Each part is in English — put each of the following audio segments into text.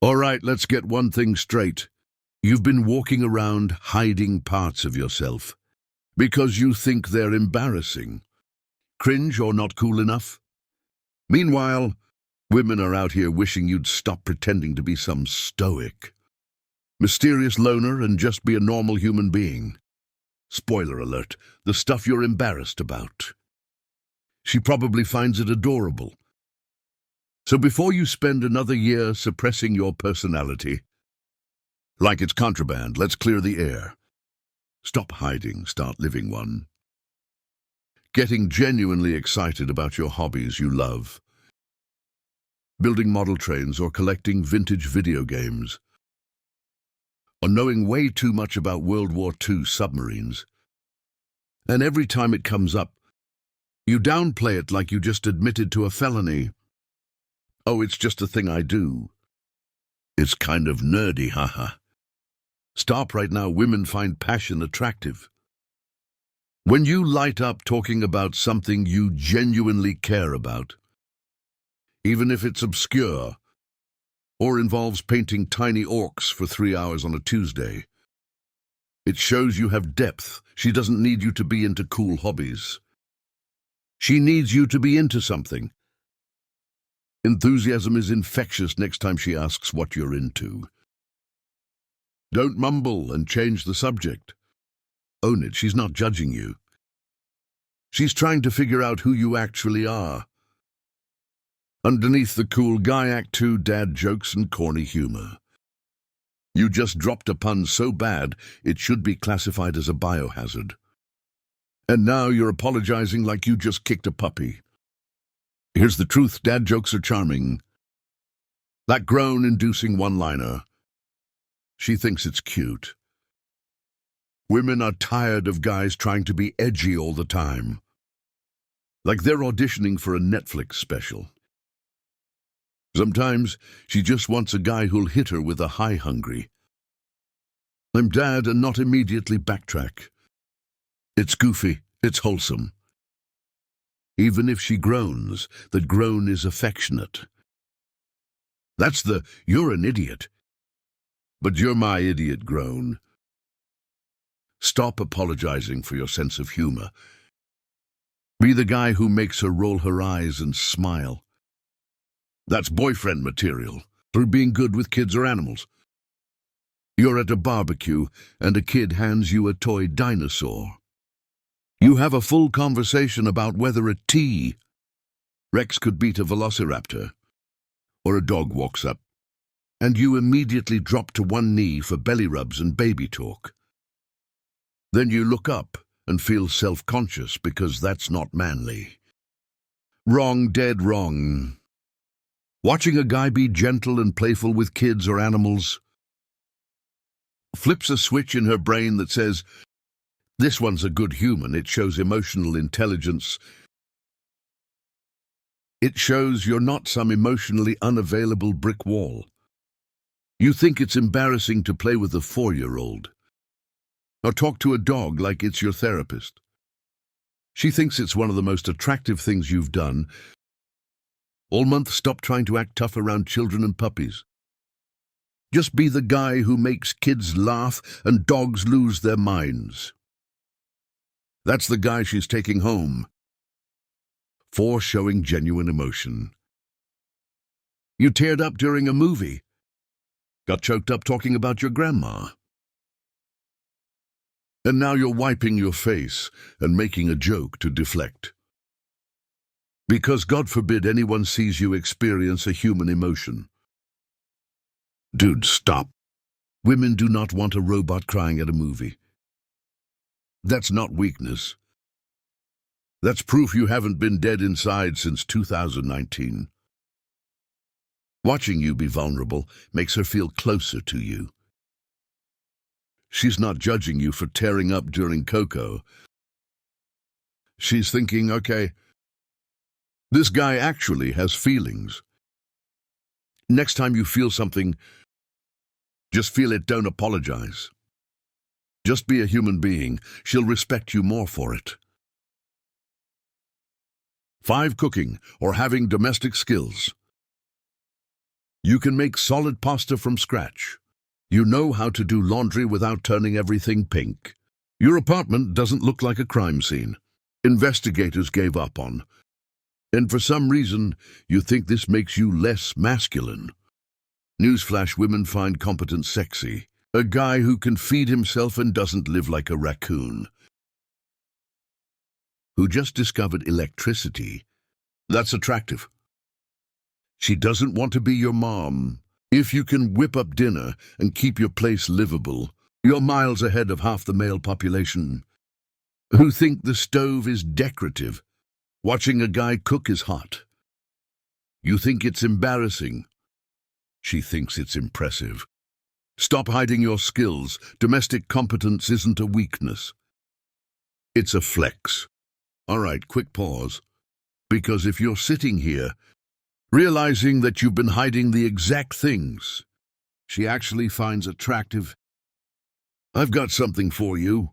All right, let's get one thing straight. You've been walking around hiding parts of yourself because you think they're embarrassing, cringe, or not cool enough. Meanwhile, women are out here wishing you'd stop pretending to be some stoic, mysterious loner and just be a normal human being. Spoiler alert, the stuff you're embarrassed about. She probably finds it adorable. So before you spend another year suppressing your personality, like it's contraband, let's clear the air. Stop hiding, start living one. Getting genuinely excited about your hobbies you love. Building model trains or collecting vintage video games. Or knowing way too much about World War II submarines. And every time it comes up, you downplay it like you just admitted to a felony. Oh, it's just a thing I do. It's kind of nerdy, haha. Stop right now. Women find passion attractive. When you light up talking about something you genuinely care about, even if it's obscure, or involves painting tiny orcs for 3 hours on a Tuesday, it shows you have depth. She doesn't need you to be into cool hobbies. She needs you to be into something. Enthusiasm is infectious next time she asks what you're into. Don't mumble and change the subject. Own it, she's not judging you. She's trying to figure out who you actually are. Underneath the cool guy act 2 dad jokes and corny humor. You just dropped a pun so bad it should be classified as a biohazard. And now you're apologizing like you just kicked a puppy. Here's the truth, dad jokes are charming. That groan-inducing one-liner. She thinks it's cute. Women are tired of guys trying to be edgy all the time. Like they're auditioning for a Netflix special. Sometimes she just wants a guy who'll hit her with a hi hungry. I'm dad and not immediately backtrack. It's goofy, it's wholesome. Even if she groans, that groan is affectionate. That's the "you're an idiot, but you're my idiot" groan. Stop apologizing for your sense of humor. Be the guy who makes her roll her eyes and smile. That's boyfriend material for being good with kids or animals. You're at a barbecue and a kid hands you a toy dinosaur. You have a full conversation about whether a T-Rex could beat a velociraptor, or a dog walks up, and you immediately drop to one knee for belly rubs and baby talk. Then you look up and feel self-conscious because that's not manly. Wrong, dead wrong. Watching a guy be gentle and playful with kids or animals flips a switch in her brain that says, this one's a good human. It shows emotional intelligence. It shows you're not some emotionally unavailable brick wall. You think it's embarrassing to play with a 4-year-old. Or talk to a dog like it's your therapist. She thinks it's one of the most attractive things you've done. All month, stop trying to act tough around children and puppies. Just be the guy who makes kids laugh and dogs lose their minds. That's the guy she's taking home. For showing genuine emotion. You teared up during a movie. Got choked up talking about your grandma. And now you're wiping your face and making a joke to deflect. Because God forbid anyone sees you experience a human emotion. Dude, stop. Women do not want a robot crying at a movie. That's not weakness. That's proof you haven't been dead inside since 2019. Watching you be vulnerable makes her feel closer to you. She's not judging you for tearing up during Coco. She's thinking, okay, this guy actually has feelings. Next time you feel something, just feel it, don't apologize. Just be a human being. She'll respect you more for it. 5. Cooking or having domestic skills. You can make solid pasta from scratch. You know how to do laundry without turning everything pink. Your apartment doesn't look like a crime scene investigators gave up on. And for some reason, you think this makes you less masculine. Newsflash: women find competence sexy. A guy who can feed himself and doesn't live like a raccoon. Who just discovered electricity. That's attractive. She doesn't want to be your mom. If you can whip up dinner and keep your place livable, you're miles ahead of half the male population. Who think the stove is decorative. Watching a guy cook is hot. You think it's embarrassing. She thinks it's impressive. Stop hiding your skills. Domestic competence isn't a weakness. It's a flex. All right, quick pause. Because if you're sitting here, realizing that you've been hiding the exact things she actually finds attractive, I've got something for you.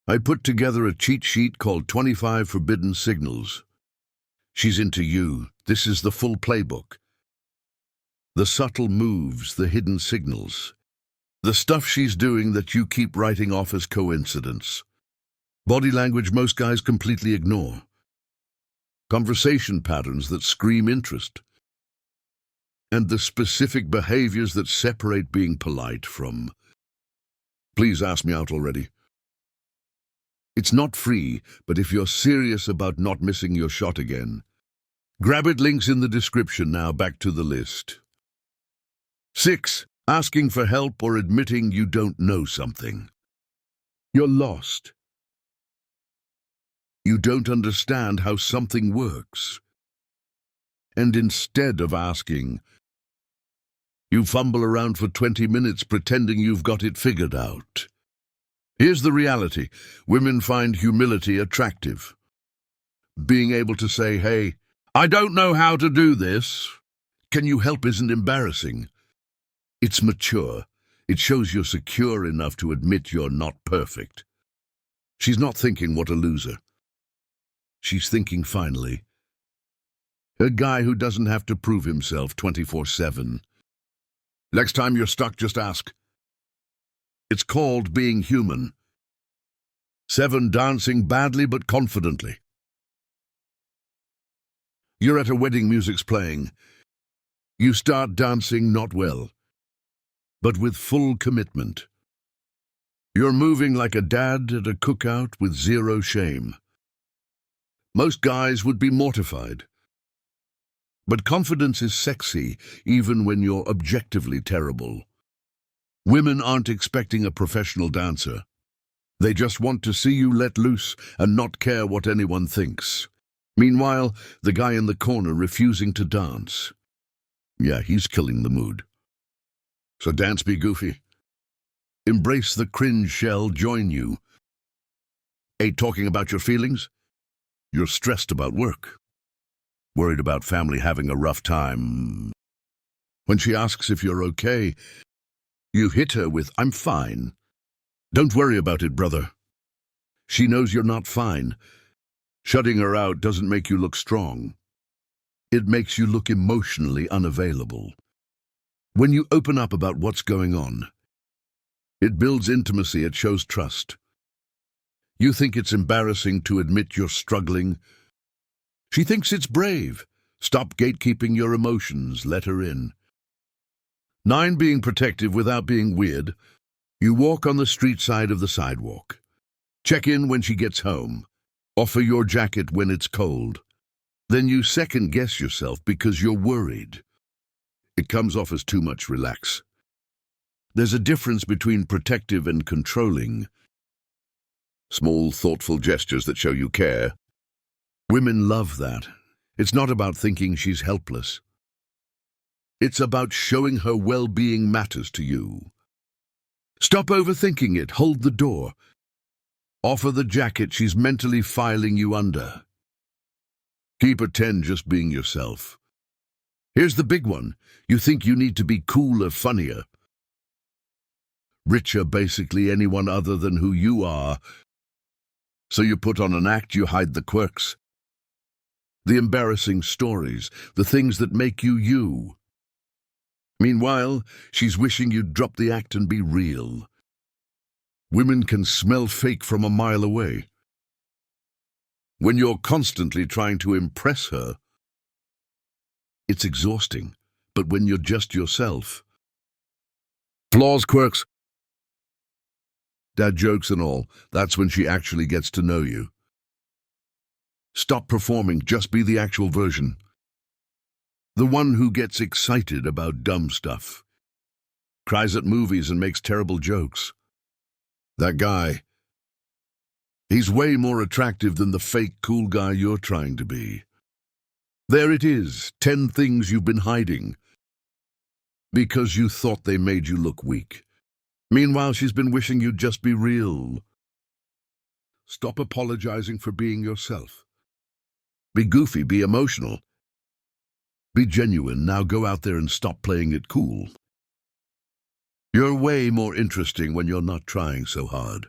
I put together a cheat sheet called 25 Forbidden Signals. She's into you. This is the full playbook. The subtle moves, the hidden signals. The stuff she's doing that you keep writing off as coincidence. Body language most guys completely ignore. Conversation patterns that scream interest. And the specific behaviors that separate being polite from, please ask me out already. It's not free, but if you're serious about not missing your shot again, grab it. Links in the description. Now back to the list. 6. Asking for help or admitting you don't know something. You're lost. You don't understand how something works. And instead of asking, you fumble around for 20 minutes pretending you've got it figured out. Here's the reality. Women find humility attractive. Being able to say, hey, I don't know how to do this. Can you help isn't embarrassing. It's mature. It shows you're secure enough to admit you're not perfect. She's not thinking, what a loser. She's thinking, finally, a guy who doesn't have to prove himself 24/7. Next time you're stuck, just ask. It's called being human. 7. Dancing badly but confidently. You're at a wedding, music's playing. You start dancing not well, but with full commitment. You're moving like a dad at a cookout with zero shame. Most guys would be mortified. But confidence is sexy even when you're objectively terrible. Women aren't expecting a professional dancer. They just want to see you let loose and not care what anyone thinks. Meanwhile, the guy in the corner refusing to dance. Yeah, he's killing the mood. So dance, be goofy. Embrace the cringe shell, join you. 8. Talking about your feelings. You're stressed about work. Worried about family having a rough time. When she asks if you're okay, you hit her with, I'm fine. Don't worry about it, brother. She knows you're not fine. Shutting her out doesn't make you look strong. It makes you look emotionally unavailable. When you open up about what's going on, it builds intimacy, it shows trust. You think it's embarrassing to admit you're struggling. She thinks it's brave. Stop gatekeeping your emotions, let her in. 9. Being protective without being weird. You walk on the street side of the sidewalk. Check in when she gets home. Offer your jacket when it's cold. Then you second-guess yourself because you're worried. It comes off as too much. Relax. There's a difference between protective and controlling. Small, thoughtful gestures that show you care. Women love that. It's not about thinking she's helpless. It's about showing her well-being matters to you. Stop overthinking it. Hold the door. Offer the jacket she's mentally filing you under. Keep a 10 just being yourself. Here's the big one. You think you need to be cooler, funnier, richer, basically anyone other than who you are. So you put on an act, you hide the quirks. The embarrassing stories, the things that make you you. Meanwhile, she's wishing you'd drop the act and be real. Women can smell fake from a mile away. When you're constantly trying to impress her, it's exhausting. But when you're just yourself, flaws, quirks, dad jokes and all, that's when she actually gets to know you. Stop performing, just be the actual version. The one who gets excited about dumb stuff, cries at movies and makes terrible jokes. That guy, he's way more attractive than the fake cool guy you're trying to be. There it is, 10 things you've been hiding because you thought they made you look weak. Meanwhile, she's been wishing you'd just be real. Stop apologizing for being yourself. Be goofy, be emotional. Be genuine. Now go out there and stop playing it cool. You're way more interesting when you're not trying so hard.